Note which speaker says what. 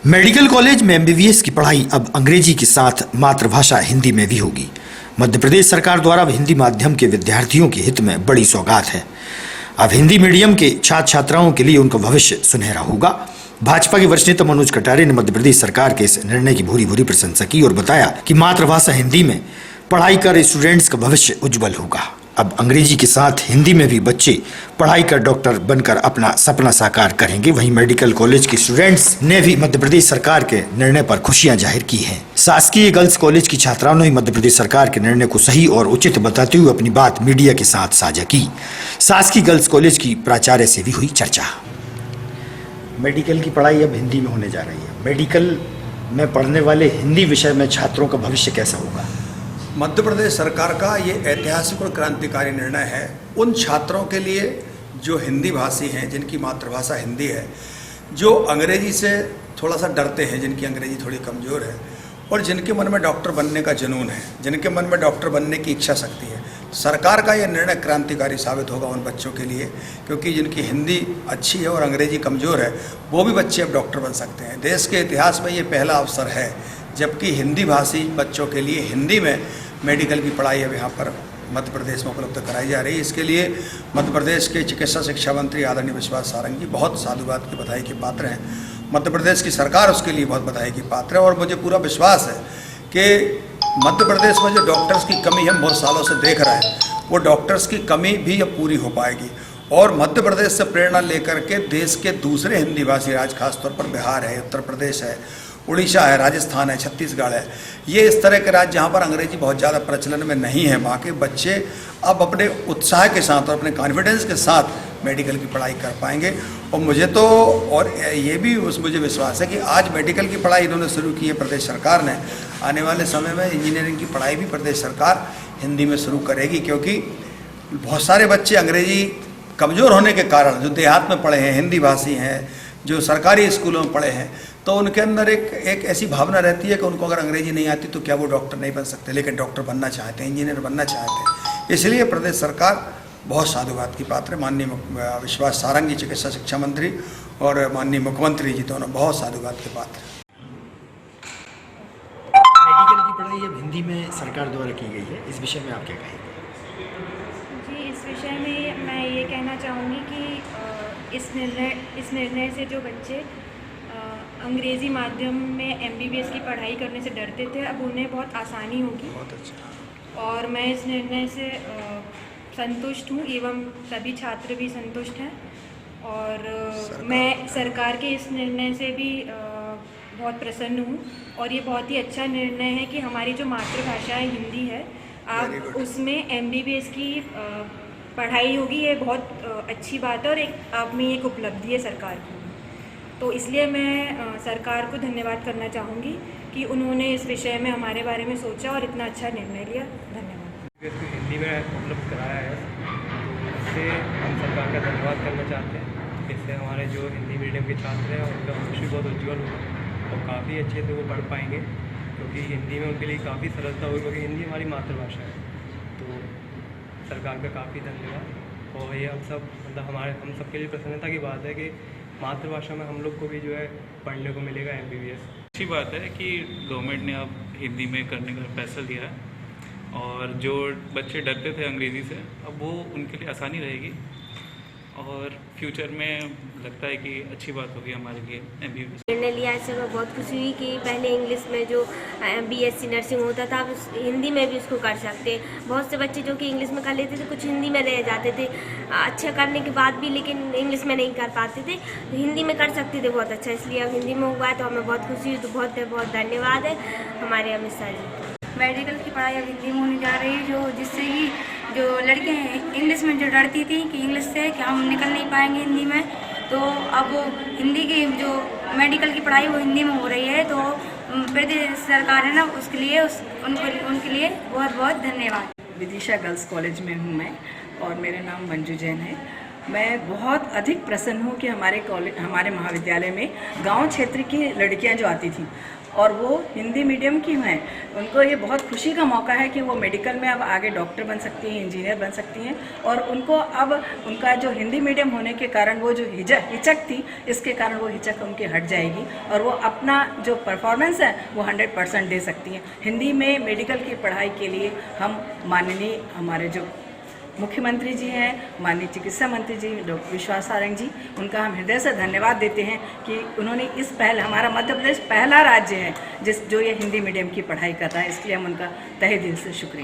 Speaker 1: Medical college में MBBS की पढ़ाई अब अंग्रेजी के साथ मातृभाषा हिंदी में भी होगी। मध्य प्रदेश सरकार द्वारा अब हिंदी माध्यम के विद्यार्थियों के हित में बड़ी सौगात है। अब हिंदी मीडियम के छात्र छात्राओं के लिए उनका भविष्य सुनहरा होगा। भाजपा के वरिष्ठ नेता मनोज कटारिया ने मध्य प्रदेश सरकार के इस निर्णय की भूरी भूरी प्रशंसा की और बताया कि मातृभाषा हिंदी में पढ़ाई कर स्टूडेंट्स का भविष्य उज्जवल होगा। अब अंग्रेजी के साथ हिंदी में भी बच्चे पढ़ाई कर डॉक्टर बनकर अपना सपना साकार करेंगे। वहीं मेडिकल कॉलेज के स्टूडेंट्स ने भी मध्य प्रदेश सरकार के निर्णय पर खुशियां जाहिर की हैं। शासकीय गर्ल्स कॉलेज की छात्राओं ने मध्य प्रदेश सरकार के निर्णय को सही और उचित बताते हुए अपनी बात मीडिया के साथ साझा की। शासकीय गर्ल्स कॉलेज की प्राचार्य से भी हुई चर्चा। मेडिकल की पढ़ाई अब हिंदी में होने जा रही है। मेडिकल में पढ़ने वाले हिंदी विषय में छात्रों का भविष्य कैसा होगा?
Speaker 2: मध्य प्रदेश सरकार का ये ऐतिहासिक और क्रांतिकारी निर्णय है उन छात्रों के लिए जो हिंदी भाषी हैं, जिनकी मातृभाषा हिंदी है, जो अंग्रेजी से थोड़ा सा डरते हैं, जिनकी अंग्रेजी थोड़ी कमज़ोर है और जिनके मन में डॉक्टर बनने का जुनून है, जिनके मन में डॉक्टर बनने की इच्छा शक्ति है। सरकार का यह निर्णय क्रांतिकारी साबित होगा उन बच्चों के लिए, क्योंकि जिनकी हिंदी अच्छी है और अंग्रेजी कमज़ोर है वो भी बच्चे अब डॉक्टर बन सकते हैं। देश के इतिहास में ये पहला अवसर है जबकि हिंदी भाषी बच्चों के लिए हिंदी में मेडिकल की पढ़ाई अब यहाँ पर मध्य प्रदेश में उपलब्ध कराई जा रही है। इसके लिए मध्य प्रदेश के चिकित्सा शिक्षा मंत्री आदरणीय विश्वास सारंग जी बहुत साधुवाद की बधाई के पात्र हैं। मध्य प्रदेश की सरकार उसके लिए बहुत बधाई की पात्र है और मुझे पूरा विश्वास है कि मध्य प्रदेश में जो डॉक्टर्स की कमी हम बहुत सालों से देख रहे हैं, वो डॉक्टर्स की कमी भी अब पूरी हो पाएगी। और मध्य प्रदेश से प्रेरणा लेकर के देश के दूसरे हिंदी भाषी राज्य, खासतौर पर बिहार है, उत्तर प्रदेश है, उड़ीसा है, राजस्थान है, छत्तीसगढ़ है, ये इस तरह के राज्य जहाँ पर अंग्रेजी बहुत ज़्यादा प्रचलन में नहीं है, वहाँ के बच्चे अब अपने उत्साह के साथ और अपने कॉन्फिडेंस के साथ मेडिकल की पढ़ाई कर पाएंगे। और मुझे तो और ये भी मुझे विश्वास है कि आज मेडिकल की पढ़ाई इन्होंने शुरू की है प्रदेश सरकार ने, आने वाले समय में इंजीनियरिंग की पढ़ाई भी प्रदेश सरकार हिंदी में शुरू करेगी, क्योंकि बहुत सारे बच्चे अंग्रेजी कमज़ोर होने के कारण जो देहात में पढ़े हैं, हिंदी भाषी हैं, जो सरकारी स्कूलों में पढ़े हैं, तो उनके अंदर एक ऐसी भावना रहती है कि उनको अगर अंग्रेजी नहीं आती तो क्या वो डॉक्टर नहीं बन सकते, लेकिन डॉक्टर बनना चाहते हैं, इंजीनियर बनना चाहते हैं। इसलिए प्रदेश सरकार बहुत साधुवाद की पात्र है। माननीय विश्वास सारंग जी चिकित्सा शिक्षा मंत्री और माननीय मुख्यमंत्री जी दोनों बहुत साधुवाद के पात्र हैं।
Speaker 1: मेडिकल की पढ़ाई अब हिंदी में सरकार द्वारा की गई है, इस विषय में आप क्या कहेंगे?
Speaker 3: जी, इस विषय में मैं ये कहना चाहूँगी कि इस निर्णय से जो बच्चे अंग्रेज़ी माध्यम में एमबीबीएस की पढ़ाई करने से डरते थे, अब उन्हें बहुत आसानी होगी।
Speaker 2: बहुत अच्छा।
Speaker 3: और मैं इस निर्णय से संतुष्ट हूँ एवं सभी छात्र भी संतुष्ट हैं और मैं सरकार के इस निर्णय से भी बहुत प्रसन्न हूँ। और ये बहुत ही अच्छा निर्णय है कि हमारी जो मातृभाषा है हिंदी है, आप उसमें एमबीबीएस की पढ़ाई होगी। ये बहुत अच्छी बात है और आप में एक उपलब्धि है सरकार की। तो इसलिए मैं सरकार को धन्यवाद करना चाहूँगी कि उन्होंने इस विषय में हमारे बारे में सोचा और इतना अच्छा निर्णय लिया। धन्यवाद।
Speaker 4: इसको हिंदी में उपलब्ध कराया है, इससे हम सरकार का धन्यवाद करना चाहते हैं। इससे हमारे जो हिंदी मीडियम के छात्र हैं उनका भविष्य बहुत उज्ज्वल होगा और काफ़ी अच्छे से वो पढ़ पाएंगे, क्योंकि हिंदी में उनके लिए काफ़ी सरलता होगी, क्योंकि हिंदी हमारी मातृभाषा है। तो सरकार का काफ़ी धन्यवाद। और ये हम सब हम सबके लिए प्रसन्नता की बात है कि मातृभाषा में हम लोग को भी जो है पढ़ने को मिलेगा एमबीबीएस।
Speaker 5: अच्छी बात है कि गवर्नमेंट ने अब हिंदी में करने का फैसला लिया है और जो बच्चे डरते थे अंग्रेज़ी से, अब वो उनके लिए आसानी रहेगी और फ्यूचर में लगता है कि अच्छी बात होगी हमारे लिए एमबीबीएस।
Speaker 6: निर्णय लिया इससे मैं बहुत खुशी हुई कि पहले इंग्लिश में जो बीएससी नर्सिंग होता था, अब हिंदी में भी उसको कर सकते हैं। बहुत से बच्चे जो कि इंग्लिश में कर लेते थे, कुछ हिंदी में रह जाते थे अच्छा करने के बाद भी, लेकिन इंग्लिश में नहीं कर पाते थे, हिंदी में कर सकते थे। बहुत अच्छा, इसलिए अब हिंदी में हुआ है तो हमें बहुत खुशी हुई। तो बहुत बहुत धन्यवाद है हमारे अमित शाह जी।
Speaker 7: मेडिकल की पढ़ाई अब हिंदी में होने जा रही है, जिससे कि जो लड़के हैं इंग्लिश में जो डरती थी कि इंग्लिश से कि हम निकल नहीं पाएंगे हिंदी में, तो अब हिंदी की जो मेडिकल की पढ़ाई वो हिंदी में हो रही है। तो प्रदेश सरकार है ना, उसके लिए उनके लिए बहुत बहुत धन्यवाद।
Speaker 8: विदिशा गर्ल्स कॉलेज में हूँ मैं और मेरा नाम मंजू जैन है। मैं बहुत अधिक प्रसन्न हूँ कि हमारे महाविद्यालय में गांव क्षेत्र की लड़कियां जो आती थी और वो हिंदी मीडियम की हैं। उनको ये बहुत खुशी का मौका है कि वो मेडिकल में अब आगे डॉक्टर बन सकती हैं, इंजीनियर बन सकती हैं, और उनको अब उनका जो हिंदी मीडियम होने के कारण वो जो हिचक थी, इसके कारण वो हिचक उनकी हट जाएगी और वो अपना जो परफॉर्मेंस है वो 100% दे सकती हैं। हिंदी में मेडिकल की पढ़ाई के लिए हम माननीय हमारे जो मुख्यमंत्री जी हैं, माननीय चिकित्सा मंत्री जी डॉक्टर विश्वास सारंग जी, उनका हम हृदय से धन्यवाद देते हैं कि उन्होंने इस पहल, हमारा मध्य प्रदेश पहला राज्य है जो ये हिंदी मीडियम की पढ़ाई कर रहा है, इसलिए हम उनका तहे दिल से शुक्रिया।